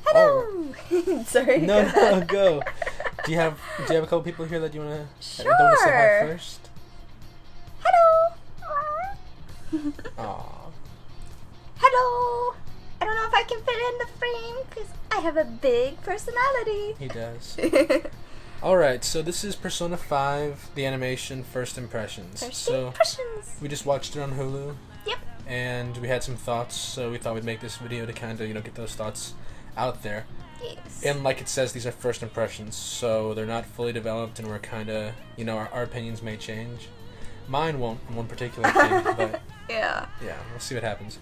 Hello. Oh. Sorry. No, go. Do you have a couple people here that you wanna Sure. that want to say hi first? Hello. Aw. Hello. I don't know if I can fit in the frame because I have a big personality. He does. Alright, so this is Persona 5, the animation First Impressions. Impressions. We just watched it on Hulu. Yep. And we had some thoughts, so we thought we'd make this video to kind of, get those thoughts out there. Yes. And like it says, these are first impressions, so they're not fully developed, and we're kind of, our opinions may change. Mine won't on one particular thing, but yeah, we'll see what happens.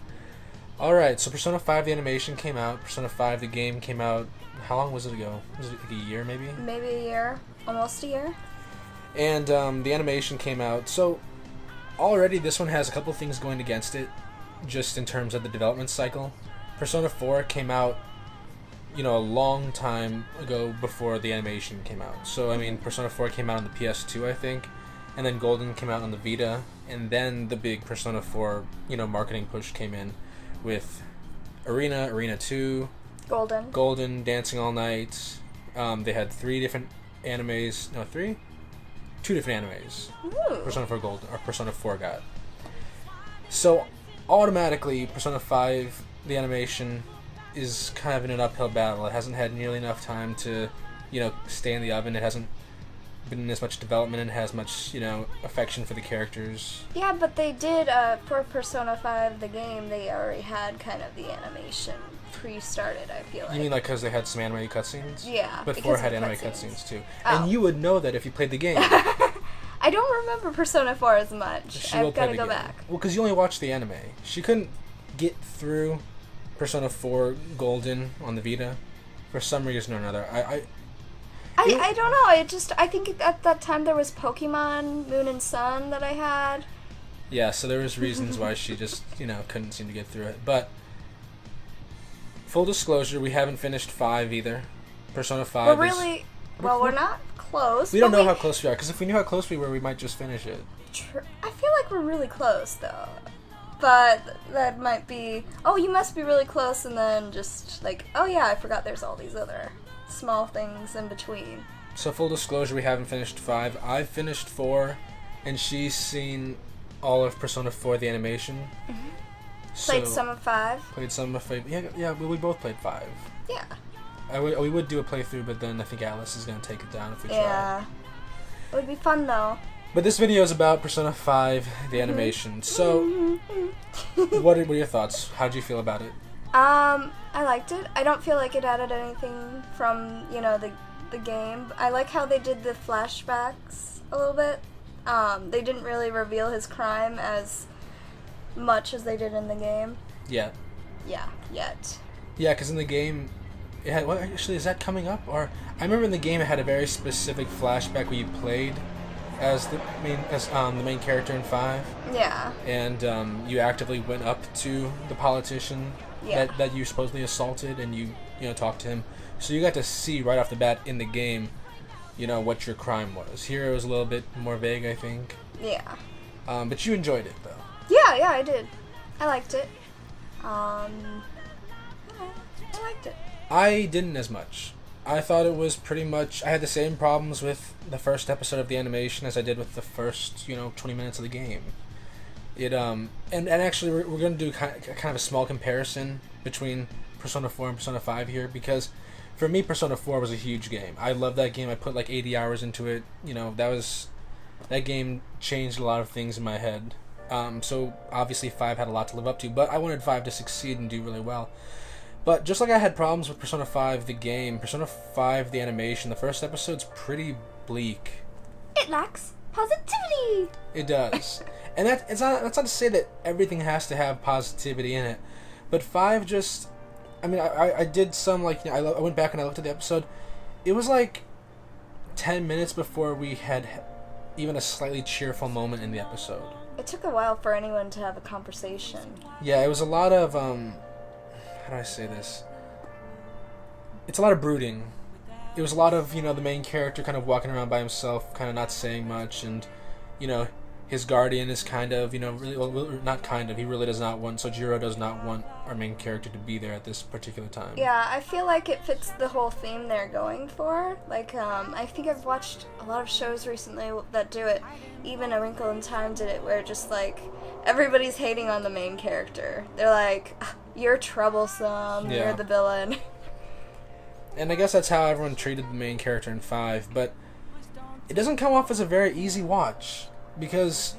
Alright, so Persona 5, the animation came out. Persona 5, the game came out. How long was it ago? Was it like a year, maybe? Maybe a year. Almost a year. And the animation came out. So already this one has a couple things going against it, just in terms of the development cycle. Persona 4 came out, a long time ago before the animation came out. So, Persona 4 came out on the PS2, I think, and then Golden came out on the Vita, and then the big Persona 4, marketing push came in with Arena, Arena 2, Golden, Dancing All Night. They had 3 different animes. No, 3? 2 different animes. Ooh. Persona 4 Golden, or Persona 4 got. So, automatically, Persona 5, the animation, is kind of in an uphill battle. It hasn't had nearly enough time to, stay in the oven. It hasn't been in as much development and has much, affection for the characters. Yeah, but they did, for Persona 5, the game, they already had kind of the animation pre-started, I feel like. You mean like because they had some anime cutscenes? Yeah. But 4 had anime cutscenes too. Oh. And you would know that if you played the game. I don't remember Persona 4 as much. I've got to go back. Well, because you only watched the anime. She couldn't get through Persona 4 Golden on the Vita for some reason or another. I don't know. I think at that time there was Pokemon Moon and Sun that I had. Yeah, so there was reasons why she just, couldn't seem to get through it. But full disclosure, we haven't finished 5 either. Persona 5 we're not close. We don't know how close we are, because if we knew how close we were, we might just finish it. I feel like we're really close, though. But that might be, oh, you must be really close, and then just like, oh yeah, I forgot there's all these other small things in between. So full disclosure, we haven't finished 5. I've finished 4, and she's seen all of Persona 4, the animation. Mm-hmm. Played some of 5. Played some of 5. Yeah, we both played 5. Yeah. We would do a playthrough, but then I think Alice is going to take it down if we try. Yeah. It would be fun, though. But this video is about Persona 5, the animation. So, what are your thoughts? How did you feel about it? I liked it. I don't feel like it added anything from, the game. I like how they did the flashbacks a little bit. They didn't really reveal his crime as much as they did in the game. Yeah. Yeah, yet. Yeah, because in the game, it had, well, actually, is that coming up? Or I remember in the game it had a very specific flashback where you played as the main character in 5. Yeah. And you actively went up to the politician that you supposedly assaulted, and you talked to him. So you got to see right off the bat in the game, what your crime was. Here it was a little bit more vague, I think. Yeah. But you enjoyed it, though. Yeah, I did. I liked it. I liked it. I didn't as much. I thought it was pretty much... I had the same problems with the first episode of the animation as I did with the first, 20 minutes of the game. It, and actually, we're going to do kind of a small comparison between Persona 4 and Persona 5 here, because for me, Persona 4 was a huge game. I loved that game. I put like 80 hours into it. That game changed a lot of things in my head. So obviously 5 had a lot to live up to, but I wanted 5 to succeed and do really well. But just like I had problems with Persona 5 the game, Persona 5 the animation, the first episode's pretty bleak. It lacks positivity. It does. And that's not to say that everything has to have positivity in it, but 5 just... I did some, I went back and I looked at the episode. It was like 10 minutes before we had even a slightly cheerful moment in the episode. It took a while for anyone to have a conversation. Yeah, it was a lot of, how do I say this? It's a lot of brooding. It was a lot of, the main character kind of walking around by himself, kind of not saying much, and, his guardian is kind of, really, well, not kind of, he really does not want, Sojiro does not want our main character to be there at this particular time. Yeah, I feel like it fits the whole theme they're going for. Like, I think I've watched a lot of shows recently that do it. Even A Wrinkle in Time did it, where just, like, everybody's hating on the main character. They're like, you're troublesome, Yeah. you're the villain. And I guess that's how everyone treated the main character in 5, but it doesn't come off as a very easy watch, because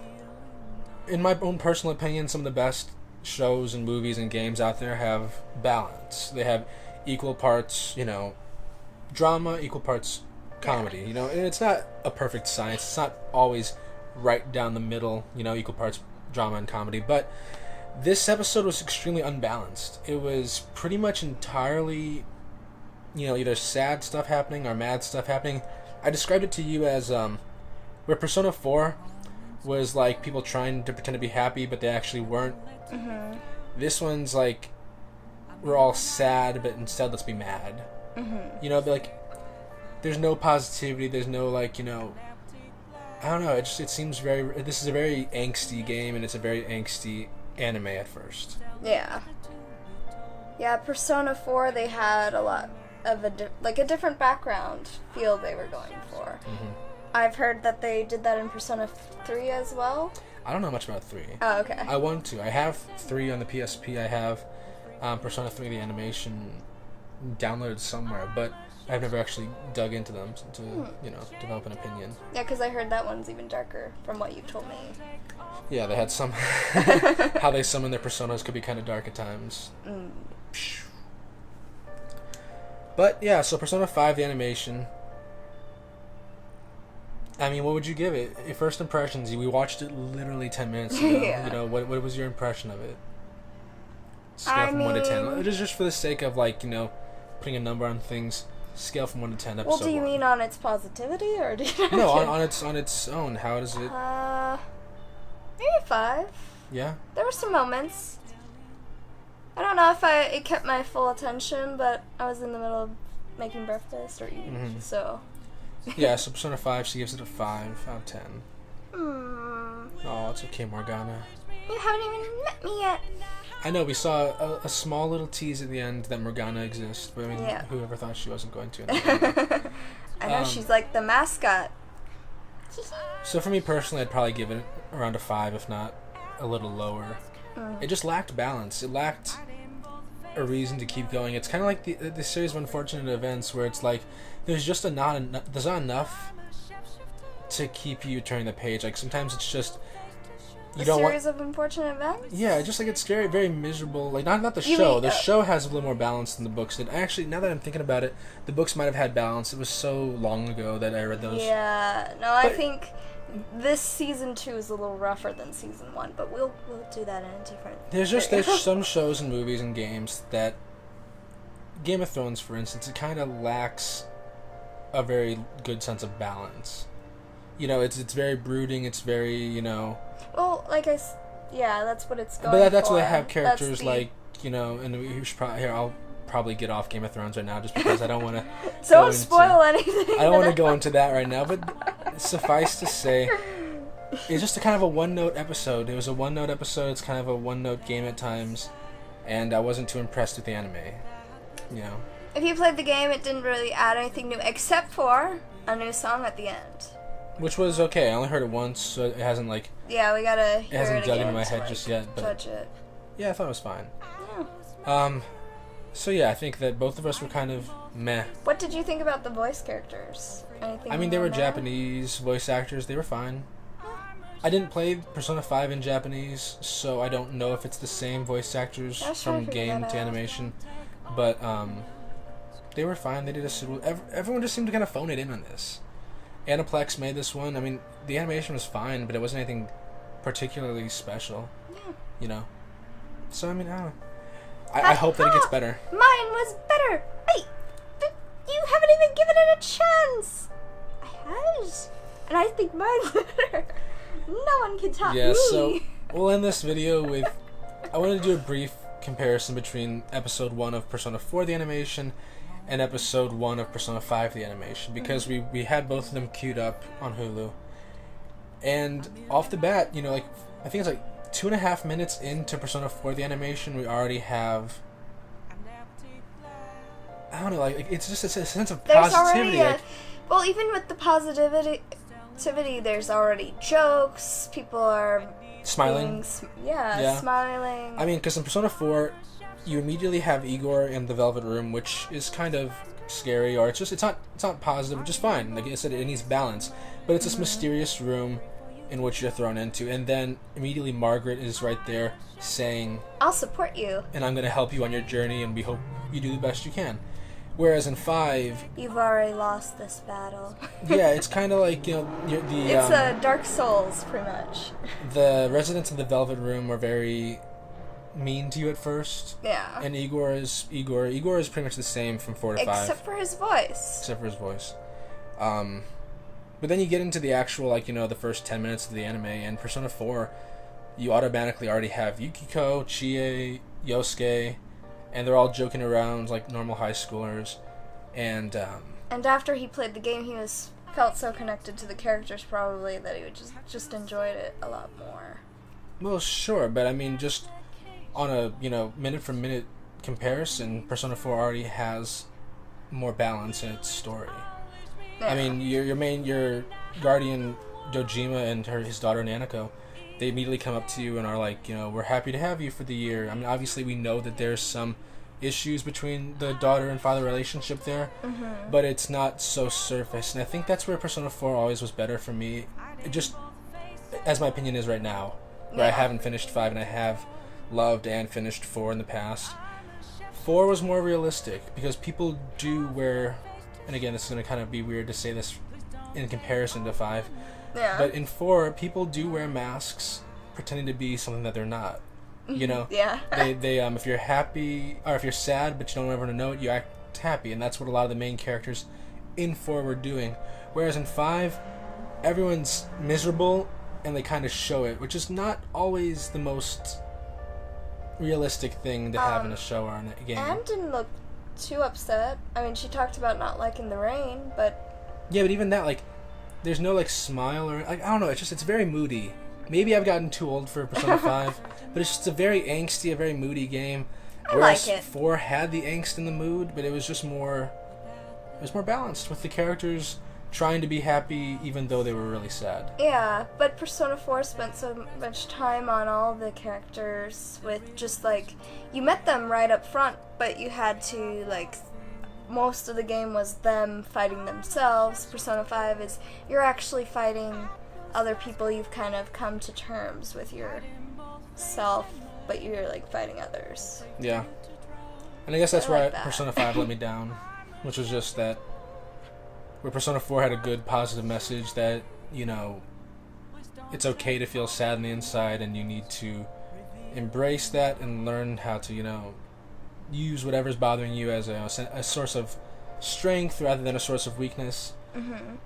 in my own personal opinion, some of the best shows and movies and games out there have balance. They have equal parts, drama, equal parts comedy, and it's not a perfect science. It's not always right down the middle, equal parts drama and comedy, but this episode was extremely unbalanced. It was pretty much entirely, either sad stuff happening or mad stuff happening. I described it to you as, where Persona 4 was like people trying to pretend to be happy, but they actually weren't. Mm-hmm. This one's like, we're all sad, but instead let's be mad. Mm-hmm. Like, there's no positivity, there's no, like, I don't know, it seems this is a very angsty game, and it's a very angsty anime at first. Yeah. Yeah, Persona 4, they had a lot of a different background feel they were going for. Mm-hmm. I've heard that they did that in Persona 3 as well. I don't know much about 3. Oh, okay. I want to. I have 3 on the PSP. I have Persona 3, the animation, downloaded somewhere, but I've never actually dug into them to, develop an opinion. Yeah, because I heard that one's even darker from what you told me. Yeah, they had some... how they summon their personas could be kind of dark at times. Mm. But, yeah, so Persona 5, the animation... I mean, what would you give it? Your first impressions, we watched it literally 10 minutes ago. Yeah. What was your impression of it? Scale from 1 to 10. It is just for the sake of, like, putting a number on things. Scale from 1 to 10, episode 1. Well, do you mean on its positivity, or do you... No, on its own. How does it... Maybe 5. Yeah? There were some moments. I don't know if it kept my full attention, but I was in the middle of making breakfast or eating, so... Yeah, so Persona 5, she gives it a 5 out of 10. Hmm. Oh, it's okay, Morgana. You haven't even met me yet. I know, we saw a small little tease at the end that Morgana exists, but I mean, Yeah. whoever thought she wasn't going to? I know, she's like the mascot. So for me personally, I'd probably give it around a 5, if not a little lower. It just lacked balance. It lacked a reason to keep going. It's kind of like the series of unfortunate events where it's like there's not enough to keep you turning the page. Like sometimes it's just series of unfortunate events. Yeah, just like it's very very miserable. Like not the You show. mean, The show has a little more balance than the books did. Actually, now that I'm thinking about it, the books might have had balance. It was so long ago that I read those. Yeah, no, I think this season 2 is a little rougher than season 1, but we'll do that in a different. There's some shows and movies and games that Game of Thrones, for instance, it kind of lacks a very good sense of balance. It's very brooding. It's very Well, yeah, that's what it's going But that's for. why they have characters That's the- like and we should probably I'll probably get off Game of Thrones right now just because I don't want to. Don't spoil anything. I don't want to go into that right now, but suffice to say, it's just a kind of a one-note episode. It was a one-note episode. It's kind of a one-note game at times, and I wasn't too impressed with the anime. If you played the game, it didn't really add anything new except for a new song at the end. Which was okay. I only heard it once, so it hasn't Yeah, we gotta it hear hasn't it dug again into my to, head just yet. But judge it. yeah, I thought it was fine. Yeah. So yeah, I think that both of us were kind of meh. What did you think about the voice characters? Anything? I mean, they were on that? Japanese voice actors. They were fine. I didn't play Persona 5 in Japanese, so I don't know if it's the same voice actors I was trying from to figure game that to out. animation. But they were fine. They did a suitable... Everyone just seemed to kind of phone it in on this. Aniplex made this one. I mean, the animation was fine, but it wasn't anything particularly special. Yeah. So, I mean, I don't know. I hope that it gets better. Mine was better. Wait, you haven't even given it a chance. I have, and I think mine's better. No one can top Yeah, me. so we'll end this video with... I wanted to do a brief comparison between episode 1 of Persona 4, the animation, and episode 1 of Persona 5, the animation, because we had both of them queued up on Hulu. And off the bat, you know, like, I think it's like 2.5 minutes into Persona 4, the animation, we already have, I don't know, like it's just a sense of There's positivity. already well, even with the positivity, there's already jokes. People are Smiling. Yeah, smiling. I mean, because in Persona 4, you immediately have Igor in the Velvet Room, which is kind of scary, or it's not positive, which is fine. Like I said, it needs balance, but it's this mysterious room in which you're thrown into, and then immediately Margaret is right there saying, "I'll support you, and I'm going to help you on your journey, and we hope you do the best you can." Whereas in 5, you've already lost this battle. yeah, it's kind of like, you know, it's Dark Souls, pretty much. The residents of the Velvet Room are very mean to you at first. Yeah. And Igor is pretty much the same from 4 to 5. Except for his voice. But then you get into the actual, like, you know, the first 10 minutes of the anime, and Persona 4, you automatically already have Yukiko, Chie, Yosuke, and they're all joking around like normal high schoolers. And after he played the game, he felt so connected to the characters probably that he would just enjoyed it a lot more. Well, sure, but I mean, just on a, you know, minute for minute comparison, Persona 4 already has more balance in its story. Yeah. I mean, your guardian Dojima and his daughter Nanako, they immediately come up to you and are like, you know, we're happy to have you for the year. I mean, obviously we know that there's some issues between the daughter and father relationship there, but it's not so surface, and I think that's where Persona 4 always was better for me. It just, as my opinion is right now, where I haven't finished 5 and I have loved and finished 4 in the past. 4 was more realistic, because people do wear, and again, this is going to kind of be weird to say this in comparison to 5, but in 4, people do wear masks pretending to be something that they're not. You know, they if you're happy or if you're sad but you don't ever know it, you act happy, and that's what a lot of the main characters in 4 were doing. Whereas in 5, everyone's miserable and they kind of show it, which is not always the most realistic thing to have in a show or in a game. Anne didn't look too upset. I mean, she talked about not liking the rain, but yeah, but even that, like, there's no like smile or like, I don't know. It's very moody. Maybe I've gotten too old for Persona 5, but it's just a very angsty, a very moody game. Whereas like it. 4 had the angst in the mood, but it was just more. It was more balanced with the characters trying to be happy even though they were really sad. Yeah, but Persona 4 spent so much time on all the characters with just like, you met them right up front, but you had to like, most of the game was them fighting themselves. Persona 5 is you're actually fighting other people. You've kind of come to terms with yourself, but you're like fighting others. Yeah. And I guess that's where Persona 5 let me down, which was just that where Persona 4 had a good positive message that, you know, it's okay to feel sad on the inside and you need to embrace that and learn how to, you know, use whatever's bothering you as a source of strength rather than a source of weakness.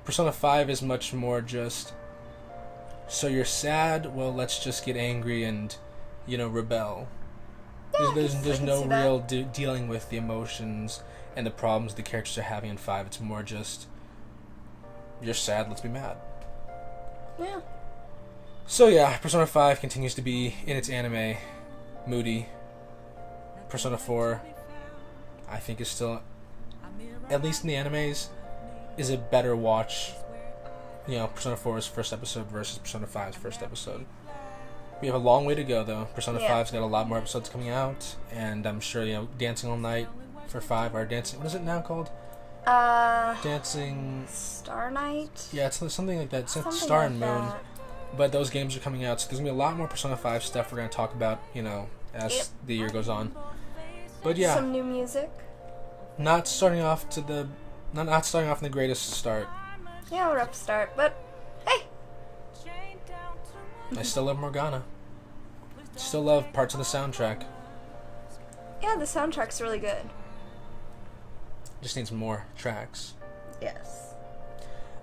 Persona 5 is much more just, so you're sad, well, let's just get angry and, you know, rebel. Yeah, there's no real dealing with the emotions and the problems the characters are having in 5. It's more just, you're sad, let's be mad. Yeah. So yeah, Persona 5 continues to be, in its anime, moody. Persona 4, I think, is still, at least in the animes, is a better watch. You know, Persona 4's first episode versus Persona 5's first episode. We have a long way to go, though. Persona 5's got a lot more episodes coming out, and I'm sure, you know, Dancing All Night for 5, or Dancing, what is it now called? Dancing... Star Night? Yeah, it's something like that. It's something Star like and Moon. that. But those games are coming out, so there's going to be a lot more Persona 5 stuff we're going to talk about, you know, as the year goes on. But yeah. Some new music. Not starting off in the greatest start. Yeah, rough start, but hey! I still love Morgana. Still love parts of the soundtrack. Yeah, the soundtrack's really good. Just needs more tracks. Yes.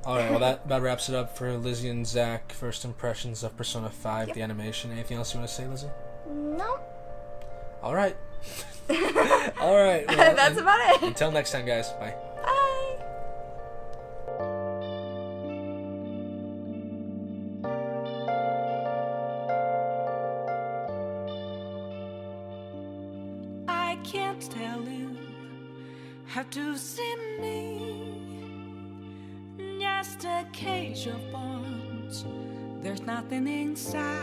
Alright, well that wraps it up for Lizzie and Zach. First impressions of Persona 5, the animation. Anything else you want to say, Lizzie? No. Alright. Alright. Well, that's about it. Until next time, guys. Bye. Bye. I can't tell you how to see me. Just a cage of bones, there's nothing inside.